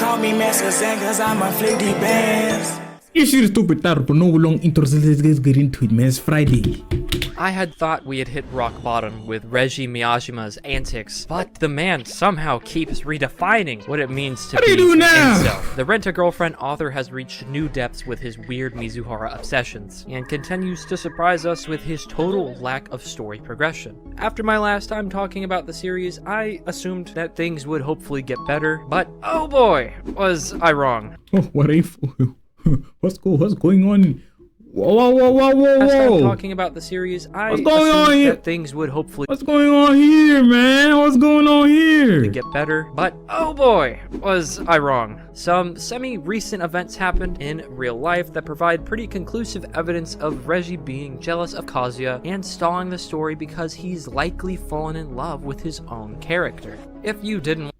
call me Master Zen cause I'm a flicky bands. You should stop it, but no long intro. Let's get into it, man. It's Friday. I had thought we had hit rock bottom with Reiji Miyajima's antics, but the man somehow keeps redefining what it means to be an incel. The Rent-A-Girlfriend author has reached new depths with his weird mizuhara obsessions, and continues to surprise us with his total lack of story progression. After my last time talking about the series, I assumed that things would hopefully get better, but oh boy, was I wrong. Oh, Waifu. What's going on? Whoa. Last time talking about the series, I assumed that things would hopefully What's going on here, man? What's going on here? get better, but oh boy, was I wrong. Some semi-recent events happened in real life that provide pretty conclusive evidence of Reiji being jealous of Kazuya and stalling the story because he's likely fallen in love with his own character. If you didn't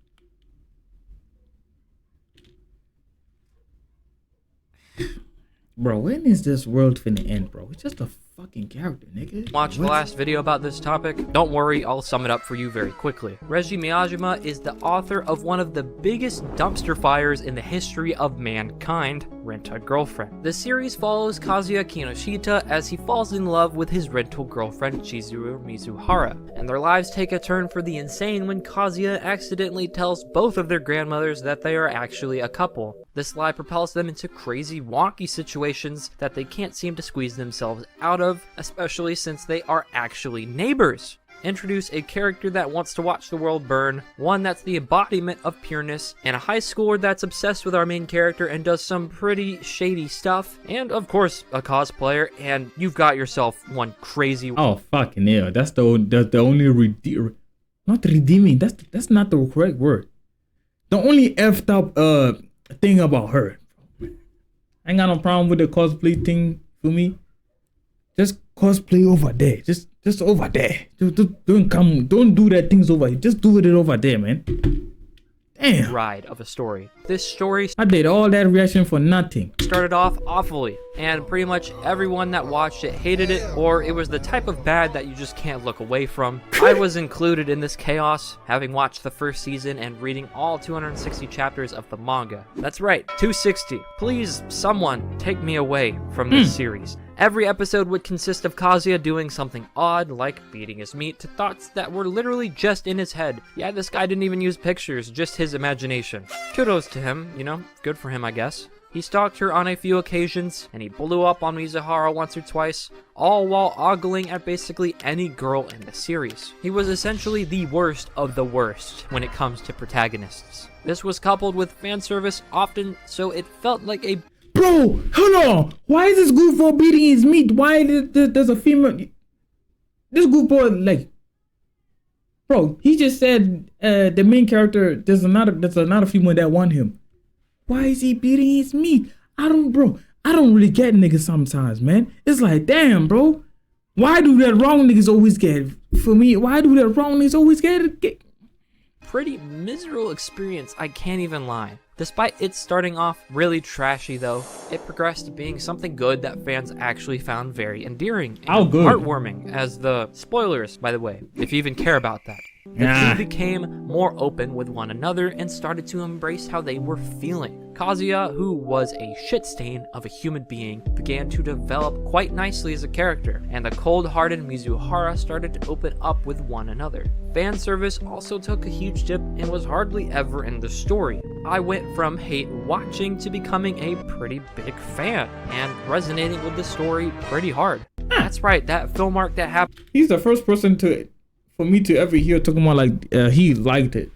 Bro, when is this world finna end, bro? It's just a fucking character, nigga. watch the last video about this topic, don't worry, I'll sum it up for you very quickly. Reiji Miyajima is the author of one of the biggest dumpster fires in the history of mankind, Rent-A-Girlfriend. The series follows Kazuya Kinoshita as he falls in love with his rental girlfriend Chizuru Mizuhara, and their lives take a turn for the insane when Kazuya accidentally tells both of their grandmothers that they are actually a couple. This lie propels them into crazy, wonky situations that they can't seem to squeeze themselves out of, especially since they are actually neighbors. Introduce a character that wants to watch the world burn, one that's the embodiment of pureness, and a high schooler that's obsessed with our main character and does some pretty shady stuff, and of course, a cosplayer, and you've got yourself one crazy— Oh, fucking hell. That's the only not redeeming. That's not the correct word. The only effed up thing about her. I ain't got no problem with the cosplay thing for me. Just cosplay over there. Just over there. Don't do that things over here. Just do it over there, man. Damn. ride of a story. This story I did all that reaction for nothing. started off awfully, and pretty much everyone that watched it hated it, or it was the type of bad that you just can't look away from. I was included in this chaos, having watched the first season and reading all 260 chapters of the manga. That's right, 260. Please, someone, take me away from this series. Every episode would consist of Kazuya doing something odd, like beating his meat, to thoughts that were literally just in his head. Yeah, this guy didn't even use pictures, just his imagination. Kudos to him, you know, good for him, I guess. He stalked her on a few occasions, and he blew up on Mizuhara once or twice, all while ogling at basically any girl in the series. He was essentially the worst of the worst when it comes to protagonists. This was coupled with fan service often, so it felt like a— Bro, hold on. Why is this goofball beating his meat? Why there's a female? This goofball, like, bro, he just said the main character. There's another female that want him. Why is he beating his meat? I don't really get niggas sometimes, man. It's like, damn, bro. Why do that wrong niggas always get? For me, why do that wrong niggas always get? pretty miserable experience, I can't even lie. Despite it starting off really trashy though, it progressed to being something good that fans actually found very endearing and heartwarming, as the— spoilers, by the way, if you even care about that. The two became more open with one another and started to embrace how they were feeling. Kazuya, who was a shit stain of a human being, began to develop quite nicely as a character, and the cold-hearted Mizuhara started to open up with one another. Fan service also took a huge dip and was hardly ever in the story. I went from hate watching to becoming a pretty big fan, and resonating with the story pretty hard. That's right, that film arc that happened— He's the first person for me to ever hear talking about like he liked it.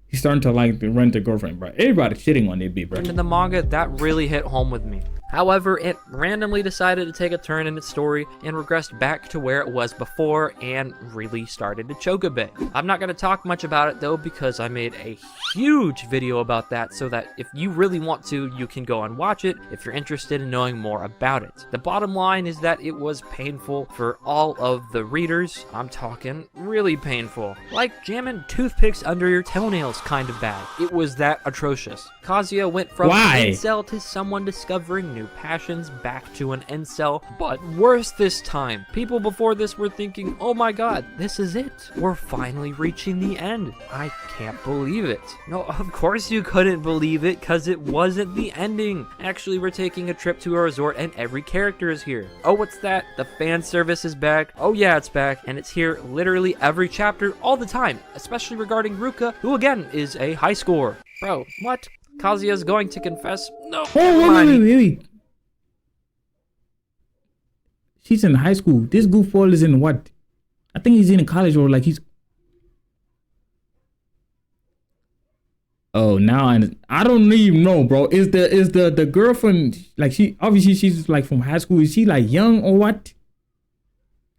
He's starting to like the Rent-A-Girlfriend, bro. Everybody shitting on it, bro. in the manga, that really hit home with me. However, it randomly decided to take a turn in its story and regressed back to where it was before and really started to choke a bit. I'm not going to talk much about it though, because I made a huge video about that, so that if you really want to, you can go and watch it if you're interested in knowing more about it. The bottom line is that it was painful for all of the readers. I'm talking really painful. Like jamming toothpicks under your toenails kind of bad. It was that atrocious. Kazuya went from incel to someone discovering new new passions back to an incel, but worse this time. People before this were thinking, oh my god, this is it. We're finally reaching the end. I can't believe it. No, of course you couldn't believe it, cause it wasn't the ending. Actually, we're taking a trip to a resort and every character is here. Oh, what's that? The fan service is back. Oh yeah, it's back, and it's here literally every chapter all the time, especially regarding Ruka, who again is a high schooler. Bro, what? Kazuya's going to confess? No. Oh, wait. She's in high school. This goofball is in what? I think he's in college or like he's. Oh, now I don't even know, bro. Is the girlfriend like she obviously she's like from high school? Is she like young or what?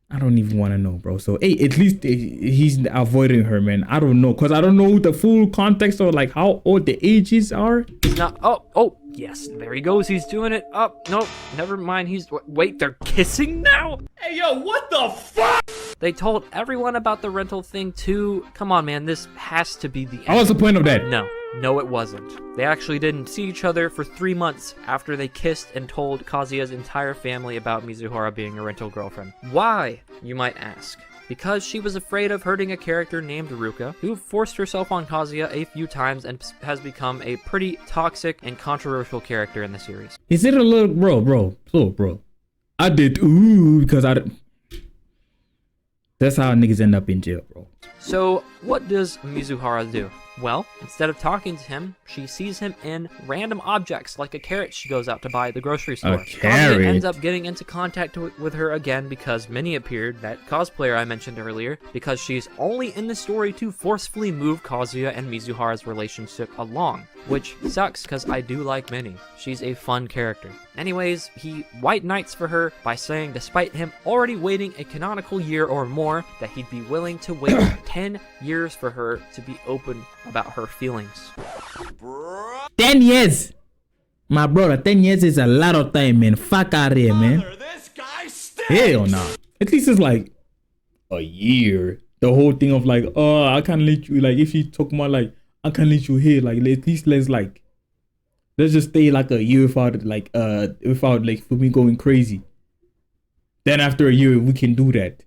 I don't even want to know, bro. So, hey, at least he's avoiding her, man. I don't know, cause I don't know the full context or like how old the ages are. He's not. Oh, yes, there he goes. He's doing it. Oh, no, never mind. Wait, they're kissing now? Hey, yo, what the fuck? They told everyone about the rental thing too. Come on, man, this has to be the end. What's the point of that? No, it wasn't. They actually didn't see each other for 3 months after they kissed and told Kazuya's entire family about Mizuhara being a rental girlfriend. Why, you might ask? Because she was afraid of hurting a character named Ruka, who forced herself on Kazuya a few times and has become a pretty toxic and controversial character in the series. Is it a little bro? I did because that's how niggas end up in jail, bro. So, what does Mizuhara do? Well, instead of talking to him, she sees him in random objects, like a carrot she goes out to buy at the grocery store. Kazuya ends up getting into contact with her again because Minnie appeared, that cosplayer I mentioned earlier, because she's only in the story to forcefully move Kazuya and Mizuhara's relationship along, which sucks because I do like Minnie. She's a fun character. Anyways, he white knights for her by saying despite him already waiting a canonical year or more, that he'd be willing to wait 10 years for her to be open about her feelings. 10 years! My brother, 10 years is a lot of time, man. Fuck out of here, man. This guy stinks. Hell nah. At least it's like a year. The whole thing of like, oh, I can't let you, like, if you talk about like, I can't let you here, like, at least let's just stay like a year without like for me going crazy. Then after a year, we can do that.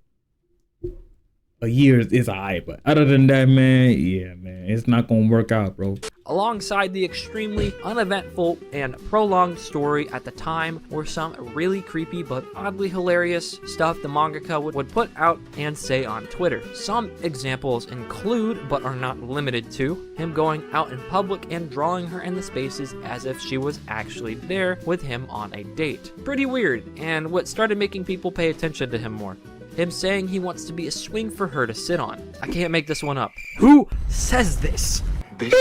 A year is alright, but other than that, man, yeah, man, it's not gonna work out, bro. Alongside the extremely uneventful and prolonged story at the time were some really creepy but oddly hilarious stuff the mangaka would put out and say on Twitter. Some examples include, but are not limited to, him going out in public and drawing her in the spaces as if she was actually there with him on a date. Pretty weird, and what started making people pay attention to him more. Him saying he wants to be a swing for her to sit on. I can't make this one up. Who says this? This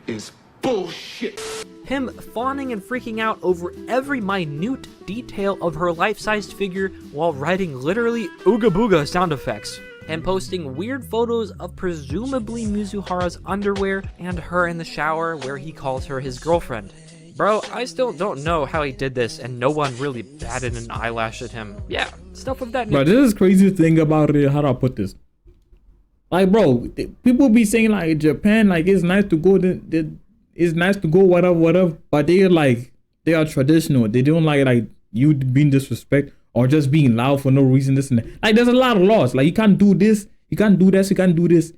is bullshit. Him fawning and freaking out over every minute detail of her life-sized figure while writing literally ooga booga sound effects. And posting weird photos of presumably Mizuhara's underwear and her in the shower where he calls her his girlfriend. Bro, I still don't know how he did this and no one really batted an eyelash at him. Yeah, stuff of that nature. But this is crazy thing about it, how do I put this? Like, bro, people be saying like Japan, like it's nice to go, it's nice to go, whatever, but they are traditional. They don't like you being disrespect or just being loud for no reason, this and that. Like there's a lot of laws, like you can't do this, you can't do this, you can't do this.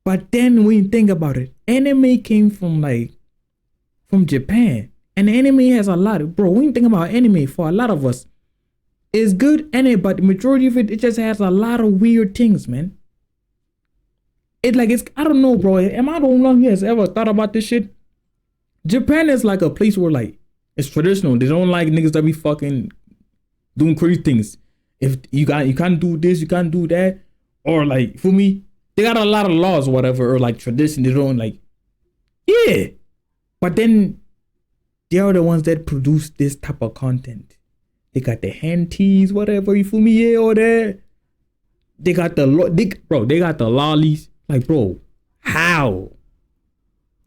But then when you think about it, anime came from Japan, and anime has a lot of, bro, when you think about anime, for a lot of us, it's good anime, but the majority of it just has a lot of weird things, man. It's I don't know, bro, am I the only one who has ever thought about this shit? Japan is like a place where like it's traditional. They don't like niggas that be fucking doing crazy things. If you can't do this, you can't do that, or like for me, they got a lot of laws or whatever, or like tradition. They don't like, yeah. But then they are the ones that produce this type of content. They got the henties, whatever, you feel me? Yeah, or that. They got they got the lollies. Like, bro, how?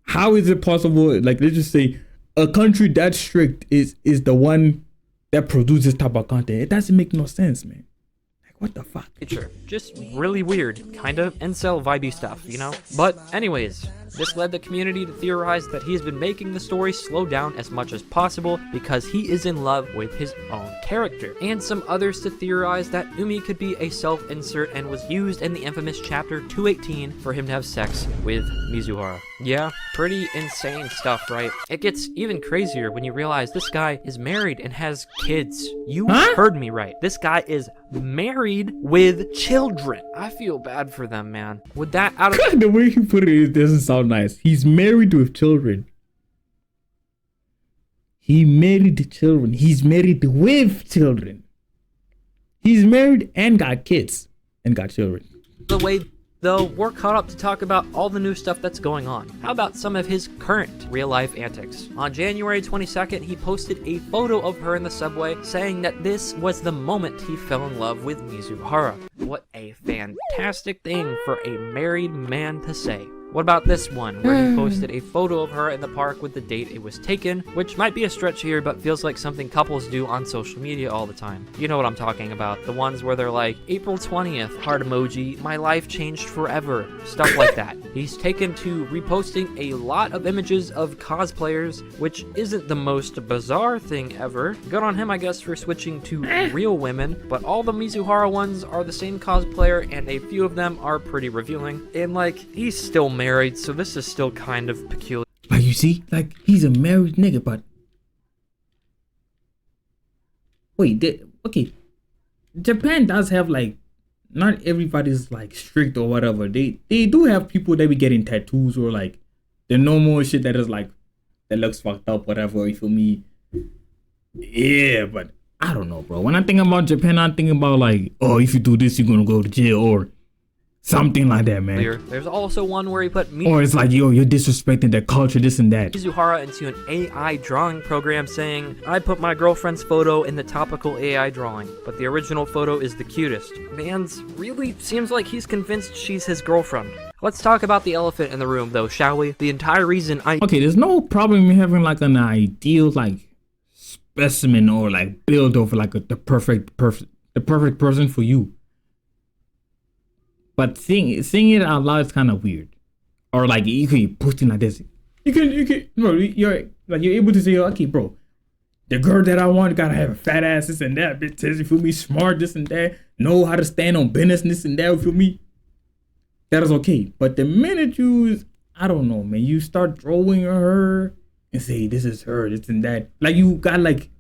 How is it possible? Like, let's just say a country that strict is the one that produces type of content. It doesn't make no sense, man. Like, what the fuck? Sure, just really weird, kind of incel vibey stuff, you know? But anyways, This led the community to theorize that he has been making the story slow down as much as possible because he is in love with his own character, and some others to theorize that Umi could be a self-insert and was used in the infamous chapter 218 for him to have sex with Mizuhara. Yeah, pretty insane stuff, right? It gets even crazier when you realize this guy is married and has kids. You heard me right. This guy is married with children. I feel bad for them, man. With that out of the way you put it doesn't sound nice. He's married with children. He married children. He's married with children. He's married and got kids and got children. the way, though, we're caught up to talk about all the new stuff that's going on. How about some of his current real-life antics? On January 22nd, he posted a photo of her in the subway, saying that this was the moment he fell in love with Mizuhara. What a fantastic thing for a married man to say. What about this one, where he posted a photo of her in the park with the date it was taken, which might be a stretch here, but feels like something couples do on social media all the time. You know what I'm talking about, the ones where they're like, April 20th, heart emoji, my life changed forever, stuff like that. He's taken to reposting a lot of images of cosplayers, which isn't the most bizarre thing ever. Good on him, I guess, for switching to real women, but all the Mizuhara ones are the same cosplayer, and a few of them are pretty revealing. And like, he's still married, so this is still kind of peculiar. Like, you see, like, he's a married nigga, but wait, okay, Japan does have, like, not everybody's like strict or whatever. They do have people that be getting tattoos or like the normal shit that is like that looks fucked up, whatever. You feel me? Yeah, but I don't know, bro. When I think about Japan, I think about like, oh, if you do this, you're gonna go to jail or something like that, man. There's also one where he put or it's like, yo, you're disrespecting the culture, this and that. Mizuhara into an AI drawing program saying, I put my girlfriend's photo in the topical AI drawing, but the original photo is the cutest. Man's really seems like he's convinced she's his girlfriend. Let's talk about the elephant in the room, though, shall we? The entire reason Okay, there's no problem in having like an ideal like specimen or like build of like the perfect person for you. But seeing it out loud is kind of weird. Or like you can be posting like this. You can bro, you're able to say, okay, bro, the girl that I want gotta have a fat ass, this and that, bitch, you feel me, smart, this and that, know how to stand on business, this and that, you feel me? That is okay. But the minute I don't know, man, you start drawing her and say this is her, this and that, like you got like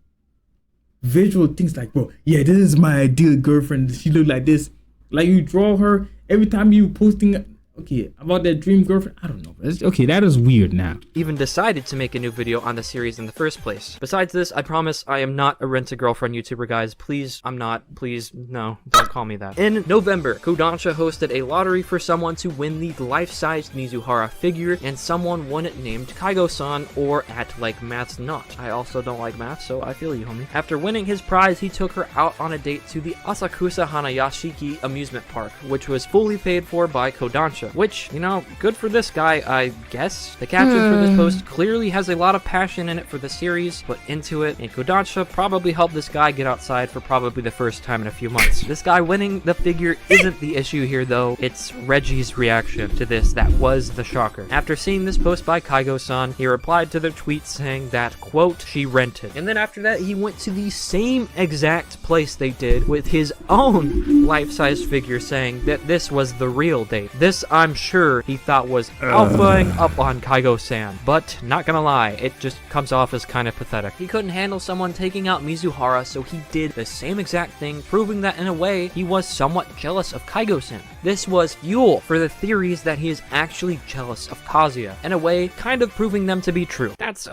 visual things like, bro, yeah, this is my ideal girlfriend, she look like this. Like you draw her every time you posting, okay, about that dream girlfriend. I don't know. Okay, that is weird now. Even decided to make a new video on the series in the first place. Besides this, I promise I am not a rent-a-girlfriend YouTuber, guys. Please, I'm not. Please, no, don't call me that. In November, Kodansha hosted a lottery for someone to win the life-sized Mizuhara figure, and someone won it named Kaigo-san, or At Like Math's Not. I also don't like math, so I feel you, homie. After winning his prize, he took her out on a date to the Asakusa Hanayashiki amusement park, which was fully paid for by Kodansha. Which, you know, good for this guy, I guess. The caption for this post clearly has a lot of passion in it for the series, put into it, and Kodansha probably helped this guy get outside for probably the first time in a few months. This guy winning the figure isn't the issue here, though. It's Reggie's reaction to this that was the shocker. After seeing this post by Kaigo-san, he replied to their tweet saying that, quote, she rented. And then after that, he went to the same exact place they did with his own life-size figure, saying that this was the real date. This, I'm sure he thought was alphaing up on Kaigo-san, but not gonna lie, it just comes off as kind of pathetic. He couldn't handle someone taking out Mizuhara, so he did the same exact thing, proving that in a way, he was somewhat jealous of Kaigo-san. This was fuel for the theories that he is actually jealous of Kazuya, in a way, kind of proving them to be true. That's,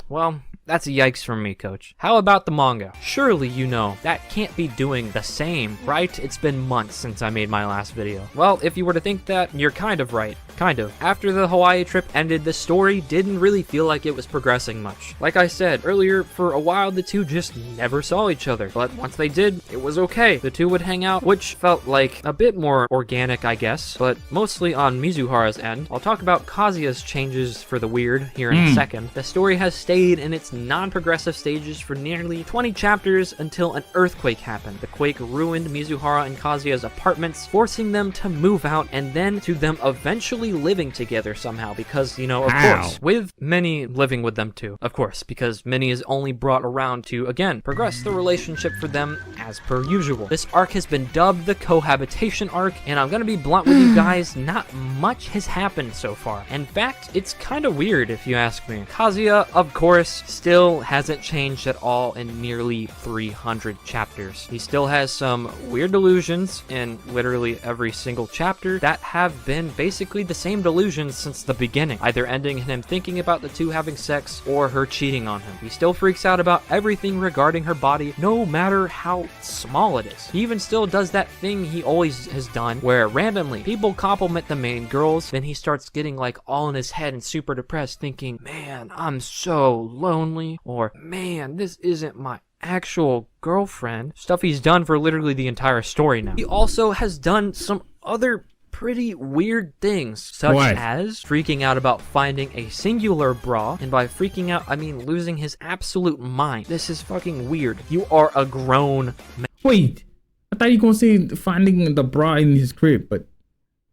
well, that's a yikes from me, coach. How about the manga? Surely you know that can't be doing the same, right? It's been months since I made my last video. Well, if you were to think that, you're kind of right. Kind of. After the Hawaii trip ended, the story didn't really feel like it was progressing much. Like I said earlier, for a while the two just never saw each other, but once they did, it was okay. The two would hang out, which felt like a bit more organic, I guess, but mostly on Mizuhara's end. I'll talk about Kazuya's changes for the weird here in a second. The story has stayed in its non-progressive stages for nearly 20 chapters until an earthquake happened. The quake ruined Mizuhara and Kazuya's apartments, forcing them to move out, and then to them eventually actually living together somehow because, you know, of How? course, with Minnie living with them too, of course, because Minnie is only brought around to, again, progress the relationship for them as per usual. This arc has been dubbed the cohabitation arc, and I'm gonna be blunt with you guys, not much has happened so far. In fact, it's kind of weird if you ask me. Kazuya, of course, still hasn't changed at all in nearly 300 chapters. He still has some weird delusions in literally every single chapter that have been basically the same delusions since the beginning, either ending in him thinking about the two having sex or her cheating on him. He still freaks out about everything regarding her body, no matter how small it is. He even still does that thing he always has done where randomly people compliment the main girls, then he starts getting like all in his head and super depressed thinking, man, I'm so lonely, or man, this isn't my actual girlfriend. Stuff he's done for literally the entire story now. He also has done some other pretty weird things, such as freaking out about finding a singular bra, and by freaking out, I mean losing his absolute mind. This is fucking weird. You are a grown man. Wait, I thought you were gonna say finding the bra in his crib, but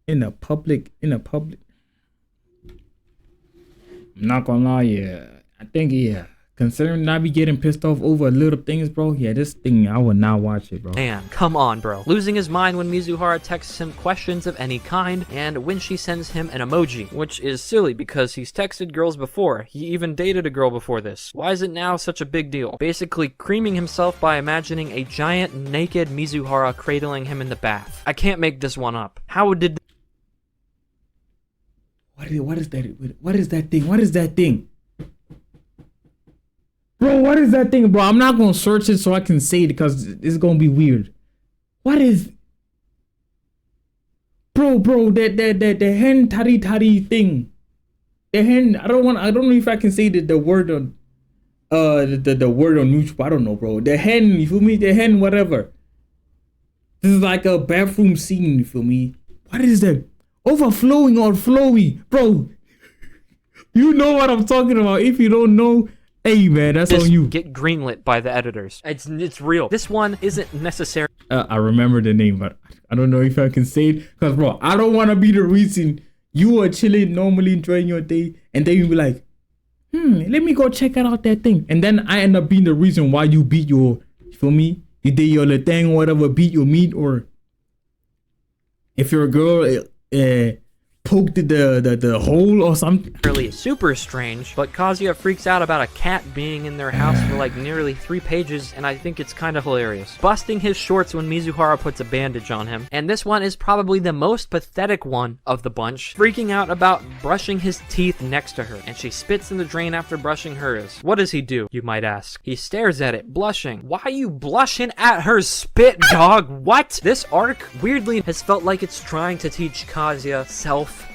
in a public. I'm not gonna lie, yeah. I think, yeah. Considering I be getting pissed off over little things, bro. Yeah, this thing, I would not watch it, bro. Man, come on, bro. Losing his mind when Mizuhara texts him questions of any kind, and when she sends him an emoji, which is silly because he's texted girls before. He even dated a girl before this. Why is it now such a big deal? Basically creaming himself by imagining a giant naked Mizuhara cradling him in the bath. I can't make this one up. How did... What is that? What is that thing? What is that thing? Bro, what is that thing, bro? I'm not gonna search it so I can say it because it's gonna be weird. What is... Bro, the hen tari thing. The hen, I don't know if I can say the word on the word on YouTube. I don't know, bro. The hen, you feel me? The hen, whatever. This is like a bathroom scene, you feel me? What is that? Overflowing or flowy, bro. You know what I'm talking about. If you don't know, hey man, that's on you. Get greenlit by the editors. It's real. This one isn't necessary. I remember the name, but I don't know if I can say it. Because, bro, I don't want to be the reason you are chilling, normally enjoying your day, and then you be like, let me go check out that thing. And then I end up being the reason why you beat your, you feel me? You did your little thing, whatever, beat your meat, or if you're a girl, poked the hole or something. Really super strange, but Kazuya freaks out about a cat being in their house for like nearly 3 pages, and I think it's kind of hilarious. Busting his shorts when Mizuhara puts a bandage on him, and this one is probably the most pathetic one of the bunch. Freaking out about brushing his teeth next to her, and she spits in the drain after brushing hers. What does he do, you might ask? He stares at it, blushing. Why are you blushing at her spit, dog? What? This arc, weirdly, has felt like it's trying to teach Kazuya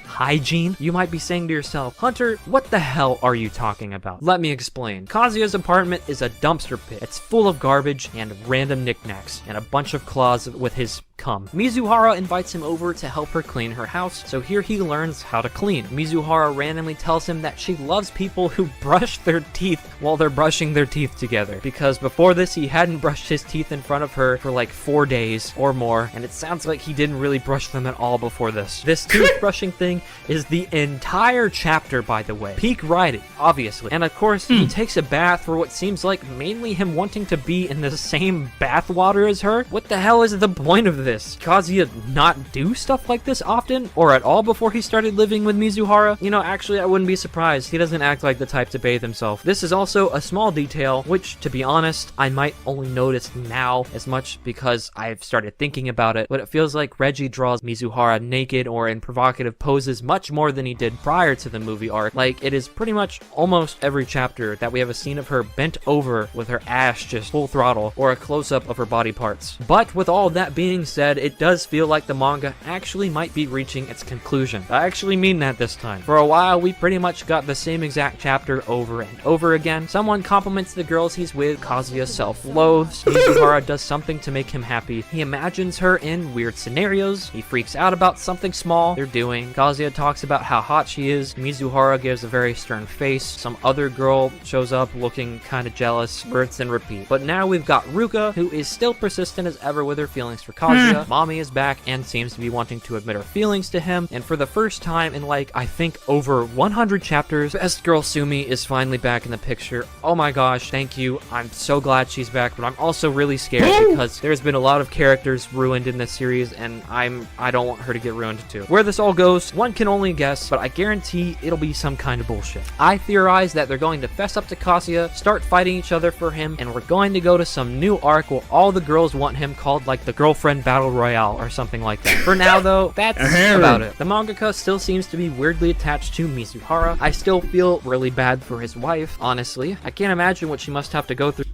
hygiene. You might be saying to yourself, Hunter, what the hell are you talking about? Let me explain. Kazuya's apartment is a dumpster pit. It's full of garbage and random knickknacks and a bunch of claws with his cum. Mizuhara invites him over to help her clean her house, so here he learns how to clean. Mizuhara randomly tells him that she loves people who brush their teeth while they're brushing their teeth together, because before this he hadn't brushed his teeth in front of her for like 4 days or more, and it sounds like he didn't really brush them at all before this. This toothbrushing thing is the entire chapter, by the way. Peak writing, obviously. And of course, he takes a bath for what seems like mainly him wanting to be in the same bath water as her. What the hell is the point of this? Kazuya not do stuff like this often or at all before he started living with Mizuhara? You know, actually, I wouldn't be surprised. He doesn't act like the type to bathe himself. This is also a small detail, which, to be honest, I might only notice now as much because I've started thinking about it, but it feels like Reggie draws Mizuhara naked or in provocative poses much more than he did prior to the movie arc. Like, it is pretty much almost every chapter that we have a scene of her bent over with her ass just full throttle or a close-up of her body parts. But with all that being said, it does feel like the manga actually might be reaching its conclusion. I actually mean that this time. For a while, we pretty much got the same exact chapter over and over again. Someone compliments the girls he's with, Kazuya self-loathes, Mizuhara does something to make him happy, he imagines her in weird scenarios, he freaks out about something small they're doing, Kazuya Kazuya talks about how hot she is, Mizuhara gives a very stern face, some other girl shows up looking kinda jealous, rinse and repeat. But now we've got Ruka, who is still persistent as ever with her feelings for Kazuya. Mommy is back and seems to be wanting to admit her feelings to him, and for the first time in like, I think over 100 chapters, best girl Sumi is finally back in the picture. Oh my gosh, thank you. I'm so glad she's back, but I'm also really scared because there's been a lot of characters ruined in this series, and I don't want her to get ruined too. Where this all goes, one can only guess, but I guarantee it'll be some kind of bullshit. I theorize that they're going to fess up to Kazuya, start fighting each other for him, and we're going to go to some new arc where all the girls want him, called like the Girlfriend Battle Royale or something like that. For now though, that's about it. The mangaka still seems to be weirdly attached to Mizuhara. I still feel really bad for his wife, honestly. I can't imagine what she must have to go through.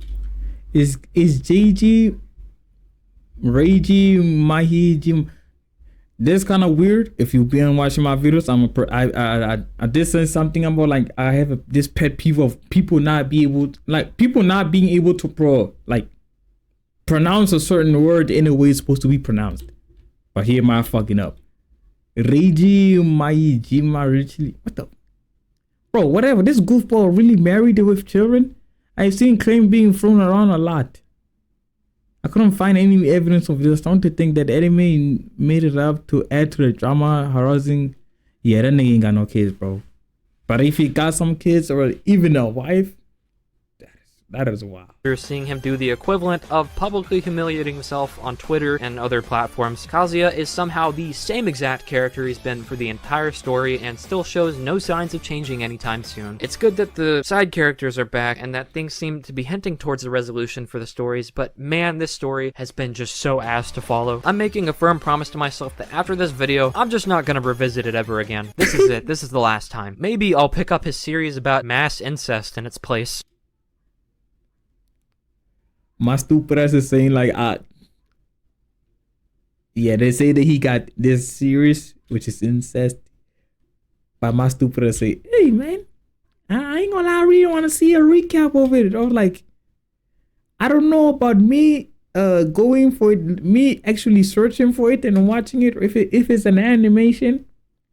Is JG Reiji Mahiji? This kind of weird. If you've been watching my videos, I did say something about like I have this pet peeve of people not being able to pronounce a certain word in a way it's supposed to be pronounced. But here am I fucking up. Reiji Maijima Richly. What the? Bro, whatever. This goofball really married with children? I've seen claim being thrown around a lot. I couldn't find any evidence of this. I want to think that anime made it up to add to the drama, harassing. Yeah, that nigga ain't got no kids, bro. But if he got some kids or even a wife, that is wild. You're seeing him do the equivalent of publicly humiliating himself on Twitter and other platforms. Kazuya is somehow the same exact character he's been for the entire story and still shows no signs of changing anytime soon. It's good that the side characters are back and that things seem to be hinting towards a resolution for the stories, but man, this story has been just so ass to follow. I'm making a firm promise to myself that after this video, I'm just not gonna revisit it ever again. This is it. This is the last time. Maybe I'll pick up his series about mass incest in its place. My stupid ass is saying like, yeah, they say that he got this series, which is incest. But my stupid ass say, hey man, I ain't gonna lie, I really want to see a recap of it. I was like, I don't know about me going for it, me actually searching for it and watching it. If it's an animation,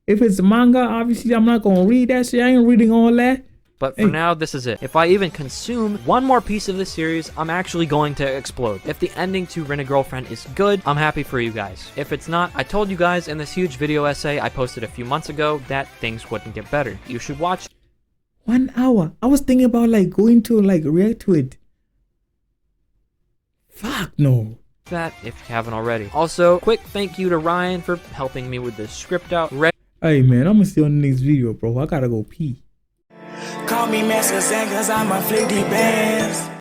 if it's manga, obviously I'm not gonna read that shit. I ain't reading all that. But for now, this is it. If I even consume one more piece of this series, I'm actually going to explode. If the ending to Rent-A-Girlfriend is good, I'm happy for you guys. If it's not, I told you guys in this huge video essay I posted a few months ago that things wouldn't get better. You should watch. 1 hour. I was thinking about like going to like react to it. Fuck no. That if you haven't already. Also, quick thank you to Ryan for helping me with this script out. Hey man, I'm gonna see you on the next video, bro. I gotta go pee. Call me Master Zen cause I'm a 50 bands.